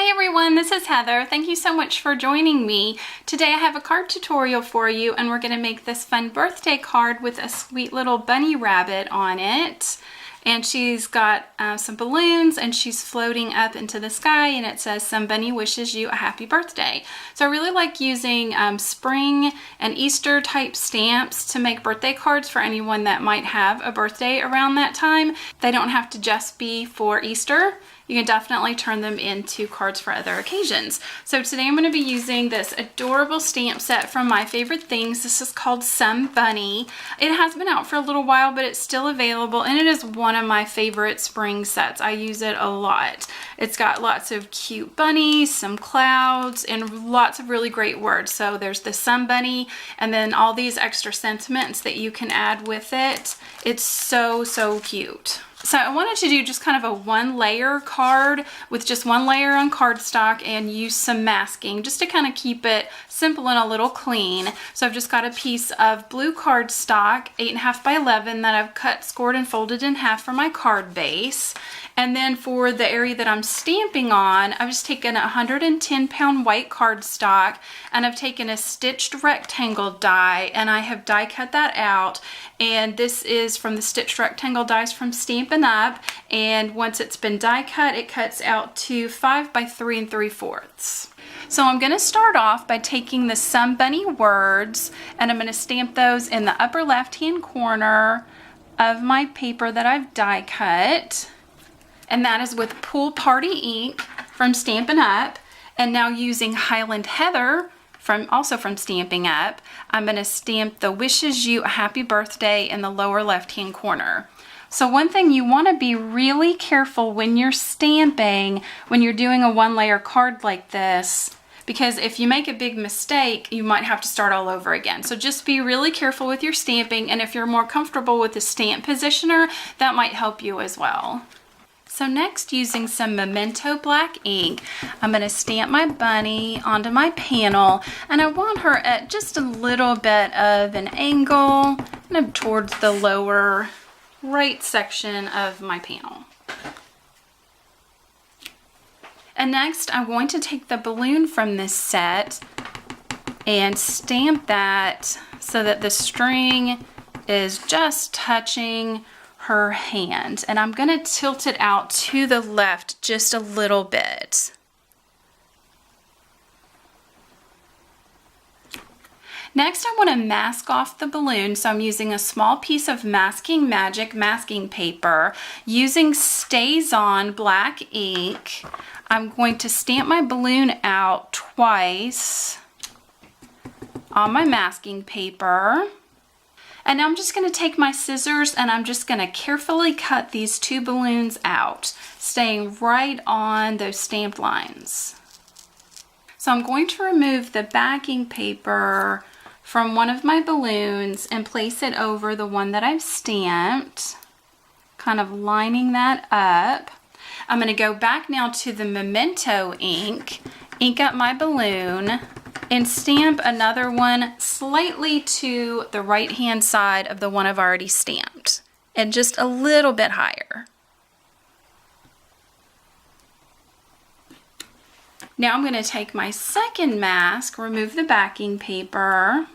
Hey everyone, this is Heather. Thank you so much for joining me. Today I have a card tutorial for you and we're going to make this fun birthday card with a sweet little bunny rabbit on it. And she's got some balloons and she's floating up into the sky and it says, "Somebunny wishes you a happy birthday." So I really like using spring and Easter type stamps to make birthday cards for anyone that might have a birthday around that time. They don't have to just be for Easter. You can definitely turn them into cards for other occasions. So today I'm going to be using this adorable stamp set from My Favorite Things. This is called Somebunny. It has been out for a little while, but it's still available, and it is one of my favorite spring sets. I use it a lot. It's got lots of cute bunnies, some clouds, and lots of really great words. So there's the Somebunny, and then all these extra sentiments that you can add with it. It's so, so cute. So I wanted to do just kind of a one layer card with just one layer on cardstock and use some masking just to kind of keep it simple and a little clean. So I've just got a piece of blue cardstock, 8.5 by 11, that I've cut, scored, and folded in half for my card base. And then for the area that I'm stamping on, I've just taken a 110-pound white cardstock and I've taken a stitched rectangle die and I have die cut that out. And this is from the stitched rectangle dies from Stampin' Up. And once it's been die cut, it cuts out to 5 by 3 3/4. So I'm going to start off by taking the Somebunny words and I'm going to stamp those in the upper left-hand corner of my paper that I've die cut. And that is with Pool Party ink from Stampin' Up. And now using Highland Heather, also from Stampin' Up, I'm going to stamp the "Wishes You a Happy Birthday" in the lower left-hand corner. So one thing you want to be really careful when you're stamping, when you're doing a one-layer card like this, because if you make a big mistake, you might have to start all over again. So just be really careful with your stamping, and if you're more comfortable with the stamp positioner, that might help you as well. So next, using some Memento black ink, I'm going to stamp my bunny onto my panel, and I want her at just a little bit of an angle, kind of towards the lower right section of my panel. And next, I'm going to take the balloon from this set and stamp that so that the string is just touching her hand, and I'm going to tilt it out to the left just a little bit. Next, I want to mask off the balloon, so I'm using a small piece of Masking Magic masking paper. Using StazOn black ink, I'm going to stamp my balloon out twice on my masking paper. And now I'm just going to take my scissors and I'm just going to carefully cut these two balloons out, staying right on those stamped lines. So I'm going to remove the backing paper from one of my balloons and place it over the one that I've stamped, kind of lining that up. I'm going to go back now to the Memento ink, ink up my balloon, and stamp another one slightly to the right hand side of the one I've already stamped, and just a little bit higher. Now I'm going to take my second mask, remove the backing paper,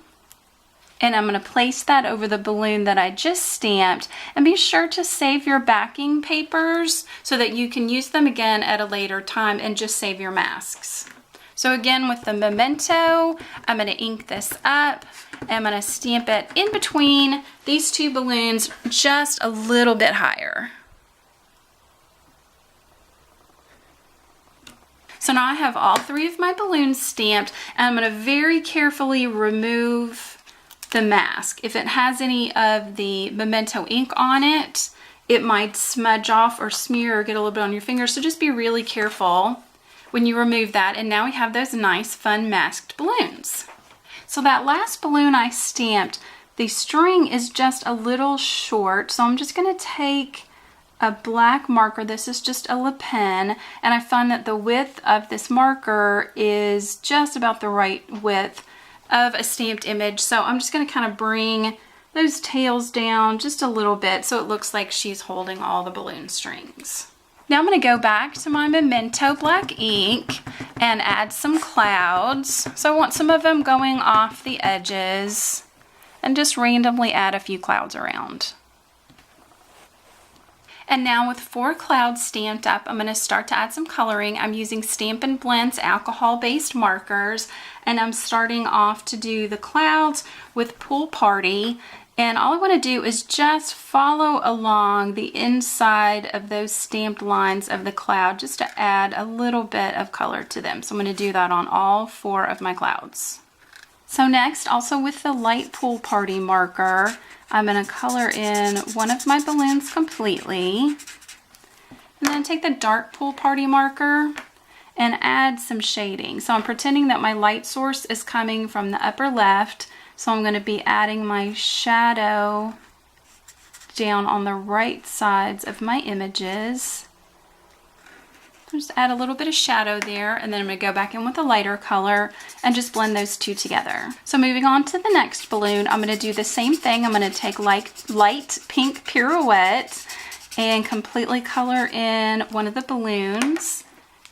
and I'm going to place that over the balloon that I just stamped. And be sure to save your backing papers so that you can use them again at a later time and just save your masks. So again, with the Memento, I'm going to ink this up and I'm going to stamp it in between these two balloons just a little bit higher. So now I have all three of my balloons stamped, and I'm going to very carefully remove the mask. If it has any of the Memento ink on it, it might smudge off or smear or get a little bit on your fingers, so just be really careful when you remove that. And now we have those nice, fun masked balloons. So that last balloon I stamped, the string is just a little short, so I'm just going to take a black marker. This is just a Le Pen, and I find that the width of this marker is just about the right width of a stamped image. So I'm just going to kind of bring those tails down just a little bit so it looks like she's holding all the balloon strings. Now I'm going to go back to my Memento black ink and add some clouds. So I want some of them going off the edges and just randomly add a few clouds around. And now with 4 clouds stamped up, I'm going to start to add some coloring. I'm using Stampin' Blend's alcohol-based markers, and I'm starting off to do the clouds with Pool Party. And all I want to do is just follow along the inside of those stamped lines of the cloud just to add a little bit of color to them. So I'm going to do that on all 4 of my clouds. So next, also with the light Pool Party marker, I'm going to color in one of my balloons completely. And then take the dark Pool Party marker and add some shading. So I'm pretending that my light source is coming from the upper left. So I'm going to be adding my shadow down on the right sides of my images. Just add a little bit of shadow there, and then I'm going to go back in with a lighter color and just blend those two together. So moving on to the next balloon, I'm going to do the same thing. I'm going to take light pink pirouette and completely color in one of the balloons.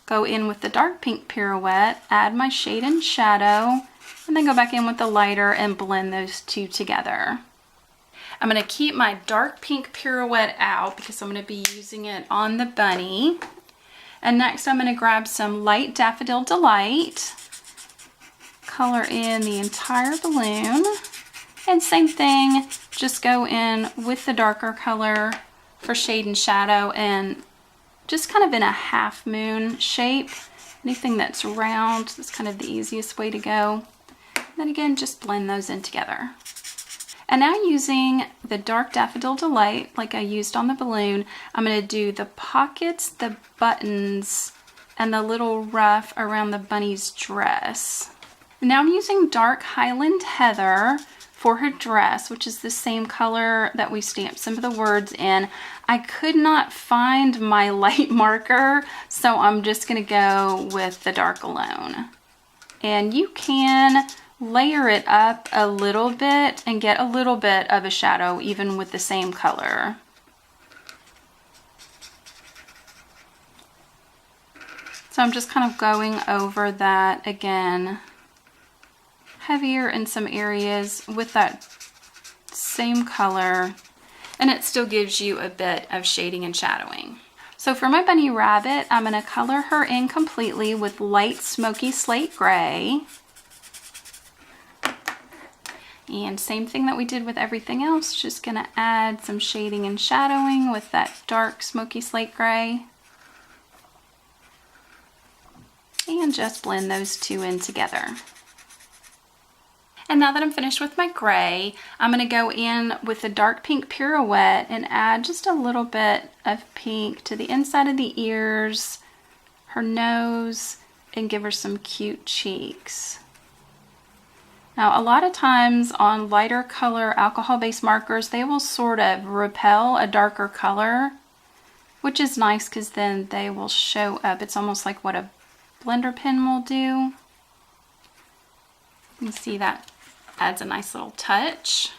Go in with the dark pink pirouette, add my shade and shadow, and then go back in with the lighter and blend those two together. I'm going to keep my dark pink pirouette out because I'm going to be using it on the bunny. And next I'm going to grab some light Daffodil Delight, color in the entire balloon, and same thing, just go in with the darker color for shade and shadow, and just kind of in a half moon shape. Anything that's round, that's kind of the easiest way to go. Then again, just blend those in together. And now using the dark Daffodil Delight, like I used on the balloon, I'm going to do the pockets, the buttons, and the little ruff around the bunny's dress. And now I'm using dark Highland Heather for her dress, which is the same color that we stamped some of the words in. I could not find my light marker, so I'm just going to go with the dark alone. And you can layer it up a little bit and get a little bit of a shadow even with the same color. So I'm just kind of going over that again, heavier in some areas with that same color, and it still gives you a bit of shading and shadowing. So for my bunny rabbit, I'm going to color her in completely with light smoky slate gray. And same thing that we did with everything else, just going to add some shading and shadowing with that dark smoky slate gray. And just blend those two in together. And now that I'm finished with my gray, I'm going to go in with the dark pink pirouette and add just a little bit of pink to the inside of the ears, her nose, and give her some cute cheeks. Now, a lot of times on lighter color alcohol-based markers, they will sort of repel a darker color, which is nice because then they will show up. It's almost like what a blender pen will do. You can see that adds a nice little touch.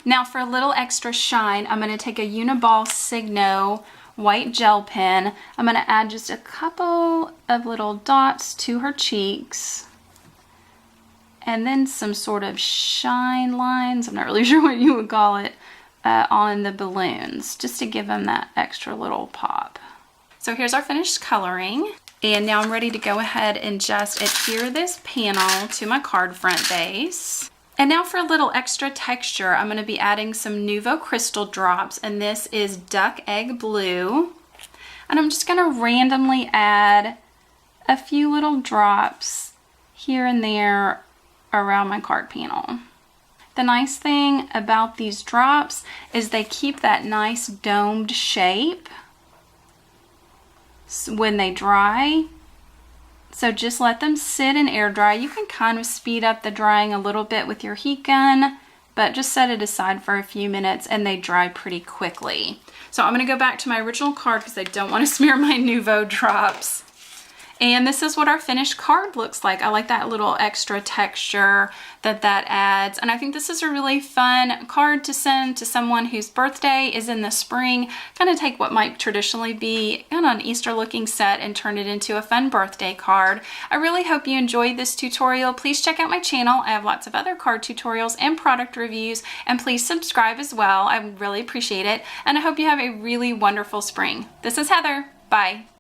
Now for a little extra shine, I'm going to take a Uniball Signo white gel pen. I'm going to add just a couple of little dots to her cheeks. And then some sort of shine lines, I'm not really sure what you would call it, on the balloons, just to give them that extra little pop. So here's our finished coloring. And now I'm ready to go ahead and just adhere this panel to my card front base. And now for a little extra texture, I'm going to be adding some Nuvo Crystal Drops, and this is Duck Egg Blue. And I'm just going to randomly add a few little drops here and there around my card panel. The nice thing about these drops is they keep that nice domed shape when they dry. So just let them sit and air dry. You can kind of speed up the drying a little bit with your heat gun, but just set it aside for a few minutes and they dry pretty quickly. So I'm going to go back to my original card because I don't want to smear my Nuvo drops. And this is what our finished card looks like. I like that little extra texture that adds. And I think this is a really fun card to send to someone whose birthday is in the spring. Kind of take what might traditionally be kind of an Easter looking set and turn it into a fun birthday card. I really hope you enjoyed this tutorial. Please check out my channel. I have lots of other card tutorials and product reviews, and please subscribe as well. I would really appreciate it. And I hope you have a really wonderful spring. This is Heather. Bye.